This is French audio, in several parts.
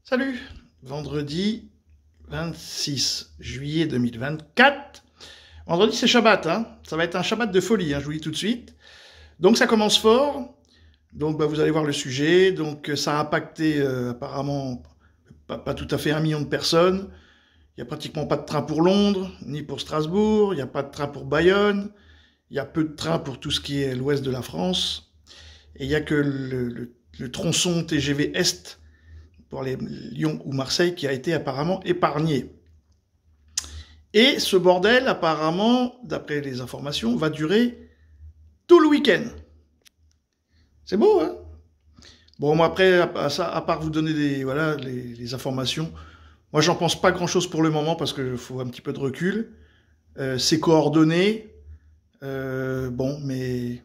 Salut, vendredi 26 juillet 2024. Vendredi c'est Shabbat, hein. Ça va être un Shabbat de folie, hein, je vous dis tout de suite. Donc ça commence fort, donc vous allez voir le sujet. Donc ça a impacté apparemment pas tout à fait 1 million de personnes. Il n'y a pratiquement pas de train pour Londres, ni pour Strasbourg, il n'y a pas de train pour Bayonne, il y a peu de trains pour tout ce qui est l'ouest de la France, et il n'y a que le tronçon TGV Est pour les Lyon ou Marseille qui a été apparemment épargné. Et ce bordel, apparemment, d'après les informations, va durer tout le week-end. C'est beau, hein? Bon, moi après, à part vous donner les informations, moi j'en pense pas grand-chose pour le moment parce qu'il faut un petit peu de recul. C'est coordonné. Bon, mais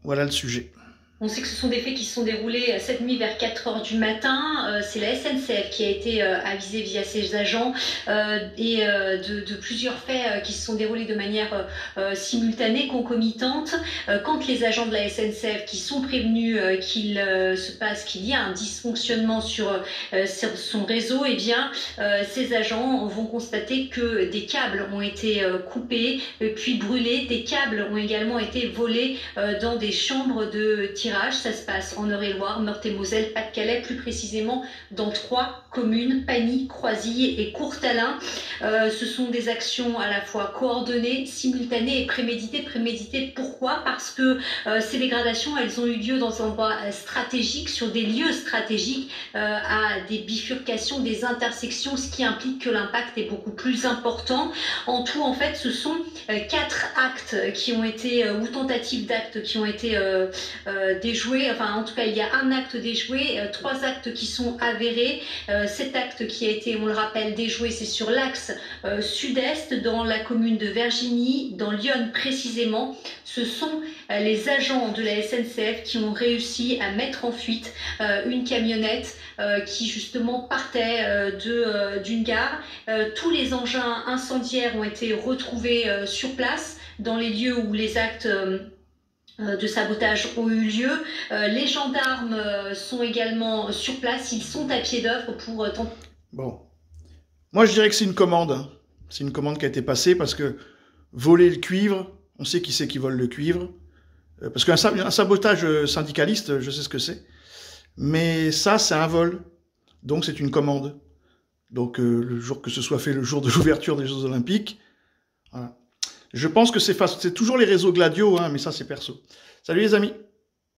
voilà le sujet. On sait que ce sont des faits qui se sont déroulés cette nuit vers 4 heures du matin. C'est la SNCF qui a été avisée via ses agents de plusieurs faits qui se sont déroulés de manière simultanée, concomitante. Quand les agents de la SNCF qui sont prévenus qu'il y a un dysfonctionnement sur son réseau, eh bien, ces agents vont constater que des câbles ont été coupés, puis brûlés. Des câbles ont également été volés dans des chambres de tirage. Ça se passe en Eure-et-Loir, Meurthe-et-Moselle, Pas-de-Calais, plus précisément dans 3 communes, Pagny, Croisilles et Courtalin. Ce sont des actions à la fois coordonnées, simultanées et préméditées. Préméditées, pourquoi? Parce que ces dégradations, elles ont eu lieu dans un endroit stratégique, sur des lieux stratégiques, à des bifurcations, des intersections, ce qui implique que l'impact est beaucoup plus important. En tout, en fait, ce sont 4 actes qui ont été, ou tentatives d'actes qui ont été déjoués. Enfin, en tout cas, il y a un acte déjoué, 3 actes qui sont avérés. Cet acte qui a été, on le rappelle, déjoué, c'est sur l'axe sud-est, dans la commune de Vergigny, dans Lyon précisément. Ce sont les agents de la SNCF qui ont réussi à mettre en fuite une camionnette qui justement partait d'une gare. Tous les engins incendiaires ont été retrouvés sur place, dans les lieux où les actes de sabotage ont eu lieu. Les gendarmes sont également sur place, ils sont à pied d'œuvre pour tenter. Bon, moi je dirais que c'est une commande, hein. C'est une commande qui a été passée parce que voler le cuivre, on sait qui c'est qui vole le cuivre, parce qu'un sabotage syndicaliste, je sais ce que c'est, mais ça c'est un vol, donc c'est une commande. Donc le jour que ce soit fait, le jour de l'ouverture des Jeux Olympiques, voilà. Je pense que c'est toujours les réseaux Gladio, hein, mais ça c'est perso. Salut les amis.